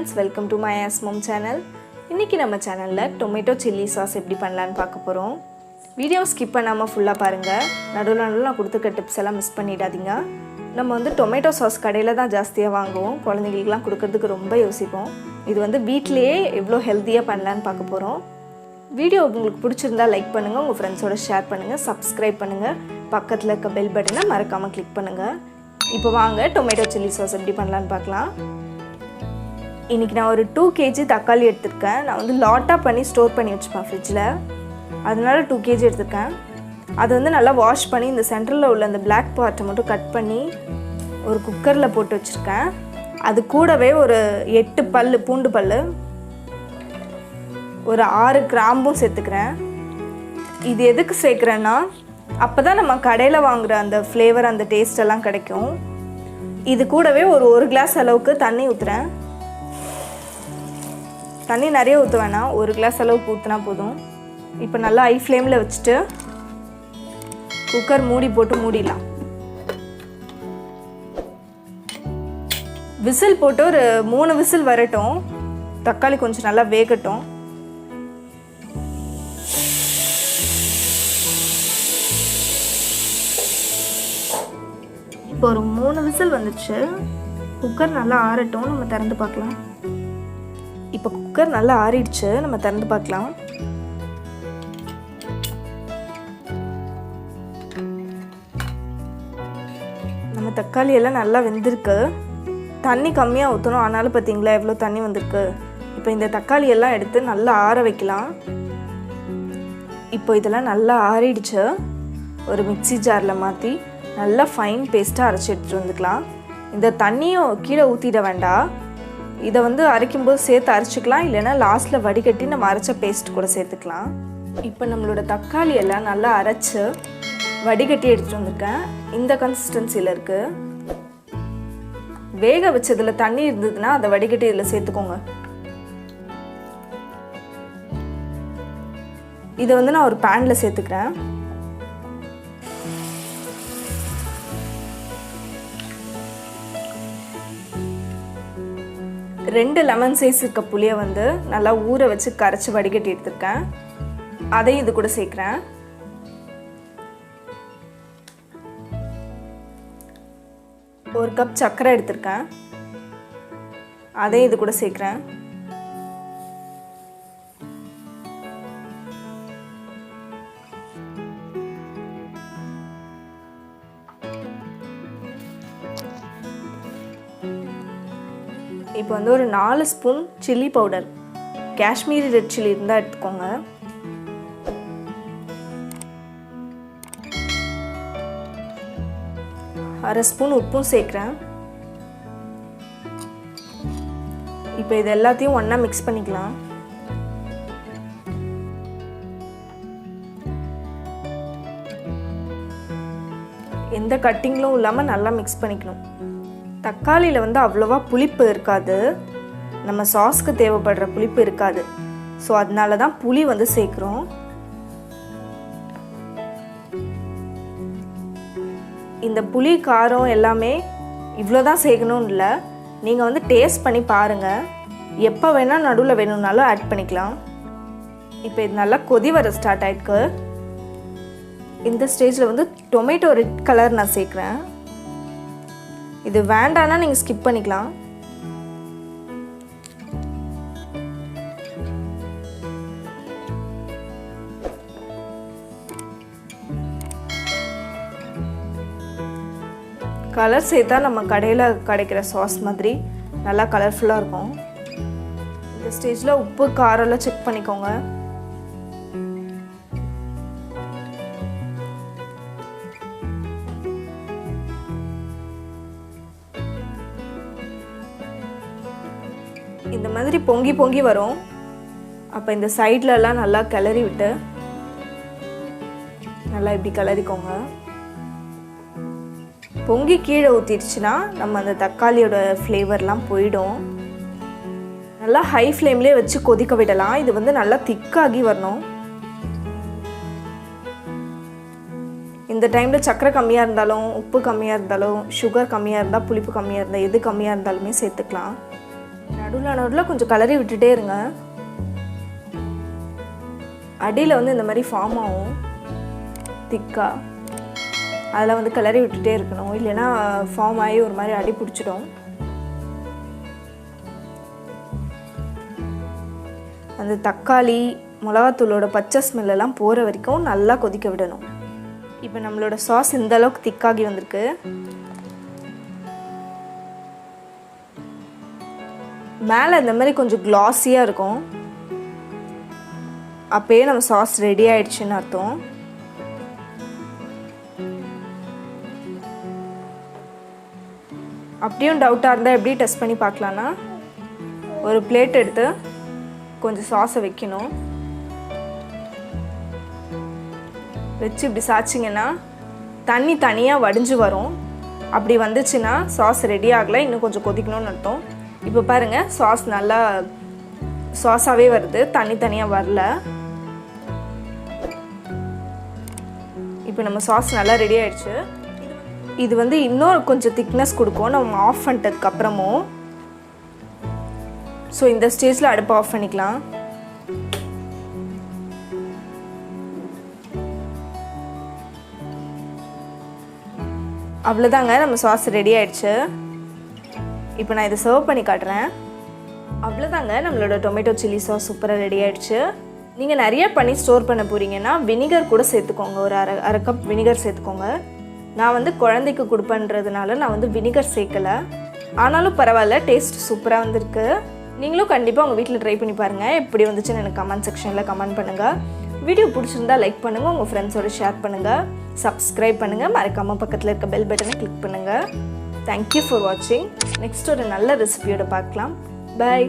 friends, welcome to my mom channel. இன்னைக்கு நம்ம சேனல்ல tomato chilli sauce எப்படி பண்ணலாம்னு பார்க்க போறோம். வீடியோ ஸ்கிப் பண்ணாம ஃபுல்லா பாருங்க. நடுவுல நான் கொடுத்திருக்க டிப்ஸ் எல்லாம் மிஸ் பண்ணிடாதீங்க. நம்ம வந்து டொமேட்டோ சாஸ் கடையில தான் ஜாஸ்தியா வாங்குவோம். குழந்தைகளுக்கு கொடுக்கிறதுக்கு ரொம்ப யோசிப்போம். இது வந்து வீட்லயே எவ்வளவு ஹெல்தியா பண்ணலாம்னு பார்க்க போறோம். வீடியோ உங்களுக்கு பிடிச்சிருந்தா லைக் பண்ணுங்க, உங்க ஃப்ரெண்ட்ஸோட ஷேர் பண்ணுங்க, சப்ஸ்கிரைப் பண்ணுங்க, பக்கத்துல இருக்க பெல் பட்டனை மறக்காம கிளிக் பண்ணுங்க. இப்போ வாங்க டொமேட்டோ chilli sauce எப்படி பண்ணலாம்னு பார்க்கலாம். இன்னைக்கு நான் ஒரு 2 kg தக்காளி எடுத்துர்க்கேன். நான் வந்து லாட்டா பண்ணி ஸ்டோர் பண்ணி வச்சுப்பேன் ஃப்ரிட்ஜ்ல. அதனால 2 kg எடுத்துர்க்கேன். அது வந்து நல்லா வாஷ் பண்ணி இந்த சென்டர்ல உள்ள அந்த black part மட்டும் கட் பண்ணி ஒரு குக்கர்ல போட்டு வச்சிருக்கேன். அது கூடவே ஒரு 8 பல்லு பூண்டு பல்லு, ஒரு 6 கிராம்பும் சேர்த்துக்கிறேன். இது எதுக்கு சேர்க்கறேன்னா அப்பதான் நம்ம கடையில வாங்குற அந்த ஃப்ளேவர் அந்த டேஸ்ட் எல்லாம் கிடைக்கும். இது கூடவே ஒரு 1 கிளாஸ் அளவுக்கு தண்ணி ஊத்துறேன். தண்ணி நிறைய ஊற்ற வேணாம், 1 கிளாஸ் அளவுக்கு ஊற்றினா போதும். இப்போ நல்லா ஹை ஃப்ளேமில் வச்சுட்டு குக்கர் மூடி போட்டு மூடிடலாம். விசில் போட்டு ஒரு 3 விசில் வரட்டும். தக்காளி கொஞ்சம் நல்லா வேகட்டும். இப்போ ஒரு 3 விசில் வந்துச்சு. குக்கர் நல்லா ஆறட்டும், நம்ம திறந்து பார்க்கலாம். இப்போ குக்கர் நல்லா ஆறிடுச்சு, நம்ம திறந்து பார்க்கலாம். நம்ம தக்காளி எல்லாம் நல்லா வெந்திருக்கு. தண்ணி கம்மியாக ஊற்றணும், ஆனாலும் பார்த்தீங்களா எவ்வளோ தண்ணி வந்திருக்கு. இப்போ இந்த தக்காளி எல்லாம் எடுத்து நல்லா ஆற வைக்கலாம். இப்போ இதெல்லாம் நல்லா ஆறிடுச்சு. ஒரு மிக்ஸி ஜாரில் மாற்றி நல்லா ஃபைன் பேஸ்ட்டாக அரைச்சி எடுத்துகிட்டு வந்துக்கலாம். இந்த தண்ணியும் கீழே ஊற்றிட வேண்டாம். இதை வந்து அரைக்கும்போது சேர்த்து அரைச்சிக்கலாம், இல்லைன்னா லாஸ்ட்டில் வடிகட்டி நம்ம அரைச்ச பேஸ்ட் கூட சேர்த்துக்கலாம். இப்போ நம்மளோட தக்காளி எல்லாம் நல்லா அரைச்சி வடிகட்டி எடுத்துகிட்டு வந்திருக்கேன். இந்த கன்சிஸ்டன்சியில் இருக்குது. வேக வச்சதில் தண்ணி இருந்ததுன்னா அதை வடிகட்டி இதில் சேர்த்துக்கோங்க. இதை வந்து நான் ஒரு பேனில் சேர்த்துக்கிறேன். ரெண்டு லெமன் சைஸ் இருக்க புளியை வந்து நல்லா ஊற வச்சு கரைச்சி வடிகட்டி எடுத்துருக்கேன். அதையும் இது கூட சேர்க்குறேன். ஒரு கப் சர்க்கரை எடுத்திருக்கேன், அதையும் இது கூட சேர்க்குறேன். இப்போ வந்து ஒரு 4 spoon chilli powder, Kashmiri red chilli இருந்தால் எடுத்துக்கோங்க. அரை ஸ்பூன் உப்பும் சேர்க்குறேன். இப்போ இது எல்லாத்தையும் ஒன்றா மிக்ஸ் பண்ணிக்கலாம். எந்த கட்டிங்களும் இல்லாமல் நல்லா மிக்ஸ் பண்ணிக்கணும். தக்காளியில் வந்து அவ்வளோவா புளிப்பு இருக்காது, நம்ம சாஸ்க்கு தேவைப்படுற புளிப்பு இருக்காது. ஸோ அதனால தான் புளி வந்து சேர்க்குறோம். இந்த புளி காரம் எல்லாமே இவ்வளோ தான் சேர்க்கணும்னு இல்லை, நீங்கள் வந்து டேஸ்ட் பண்ணி பாருங்கள். எப்போ வேணால் நடுவில் வேணும்னாலும் ஆட் பண்ணிக்கலாம். இப்போ இது நல்லா கொதி வர ஸ்டார்ட் ஆகிருக்கு. இந்த ஸ்டேஜில் வந்து டொமேட்டோ ரெட் கலர் நான் சேர்க்குறேன். இது வேண்டானா நீங்கள் ஸ்கிப் பண்ணிக்கலாம். கலர் சேர்த்தா நம்ம கடையில் கிடைக்கிற சாஸ் மாதிரி நல்லா கலர்ஃபுல்லாக இருக்கும். இந்த ஸ்டேஜில் உப்பு காரெல்லாம் செக் பண்ணிக்கோங்க. இந்த மாதிரி பொங்கி பொங்கி வரும். அப்போ இந்த சைட்லலாம் நல்லா கிளறி விட்டு நல்லா இப்படி கிளறிக்கோங்க. பொங்கி கீழே ஊற்றிடுச்சுன்னா நம்ம அந்த தக்காளியோட ஃப்ளேவர்லாம் போயிடும். நல்லா ஹை ஃப்ளேம்லேயே வச்சு கொதிக்க விடலாம். இது வந்து நல்லா திக்காகி வரணும். இந்த டைமில் சர்க்கரை கம்மியாக இருந்தாலும், உப்பு கம்மியாக இருந்தாலும், சுகர் கம்மியாக இருந்தால், புளிப்பு கம்மியாக இருந்தால், எது கம்மியாக இருந்தாலுமே சேர்த்துக்கலாம். நடுவில் கொஞ்சம் கலரி விட்டுட்டே இருங்க. அடியில் வந்து இந்த மாதிரி ஃபார்ம் ஆகும் திக்காக. அதில் வந்து கிளறி விட்டுட்டே இருக்கணும், இல்லைன்னா ஃபார்ம் ஆகி ஒரு மாதிரி அடி பிடிச்சிடும். அந்த தக்காளி மிளகாத்தூளோட பச்சை ஸ்மெல்லாம் போகிற வரைக்கும் நல்லா கொதிக்க விடணும். இப்போ நம்மளோட சாஸ் இந்த அளவுக்கு திக்காகி வந்திருக்கு. மேலே இந்த மாதிரி கொஞ்சம் க்ளாஸியாக இருக்கும். அப்போயே நம்ம சாஸ் ரெடி ஆயிடுச்சுன்னு அர்த்தம். அப்படியும் டவுட்டாக இருந்தால் எப்படி டெஸ்ட் பண்ணி பார்க்கலான்னா, ஒரு பிளேட் எடுத்து கொஞ்சம் சாஸை வைக்கணும். வச்சு இப்படி சாய்ச்சிங்கன்னா தண்ணி தனியாக வடிஞ்சு வரும். அப்படி வந்துச்சுன்னா சாஸ் ரெடி ஆகலை, இன்னும் கொஞ்சம் கொதிக்கணும்னு அர்த்தம். இப்போ பாருங்கள், சாஸ் நல்லா சாஸாகவே வருது, தண்ணி தனியாக வரல. இப்போ நம்ம சாஸ் நல்லா ரெடி ஆயிடுச்சு. இது வந்து இன்னும் கொஞ்சம் திக்னஸ் கொடுக்கும் நம்ம ஆஃப் பண்ணிட்டதுக்கப்புறமும். ஸோ இந்த ஸ்டேஜில் அடுப்பை ஆஃப் பண்ணிக்கலாம். அவ்வளோதாங்க, நம்ம சாஸ் ரெடி ஆயிடுச்சு. இப்போ நான் இதை சர்வ் பண்ணி காட்டுறேன். அவ்வளோதாங்க, நம்மளோட டொமேட்டோ சில்லி சாஸ் சூப்பராக ரெடி ஆயிடுச்சு. நீங்கள் நிறைய பண்ணி ஸ்டோர் பண்ண போகிறீங்கன்னா வினிகர் கூட சேர்த்துக்கோங்க. ஒரு அரை கப் வினிகர் சேர்த்துக்கோங்க. நான் வந்து குழந்தைக்கு கொடுப்பேன்றதுனால நான் வந்து வினிகர் சேர்க்கலை. ஆனாலும் பரவாயில்ல, டேஸ்ட் சூப்பராக வந்திருக்கு. நீங்களும் கண்டிப்பாக உங்கள் வீட்டில் ட்ரை பண்ணி பாருங்கள். எப்படி வந்துச்சுன்னு எனக்கு கமெண்ட் செக்ஷனில் கமெண்ட் பண்ணுங்கள். வீடியோ பிடிச்சிருந்தா லைக் பண்ணுங்கள், உங்கள் ஃப்ரெண்ட்ஸோடு ஷேர் பண்ணுங்கள், சப்ஸ்கிரைப் பண்ணுங்கள், மறக்காமல் பக்கத்தில் இருக்க பெல் பட்டனை கிளிக் பண்ணுங்கள். தேங்க்யூ ஃபார் வாட்சிங். நெக்ஸ்ட் ஒரு நல்ல ரெசிபியோட பார்க்கலாம். பை.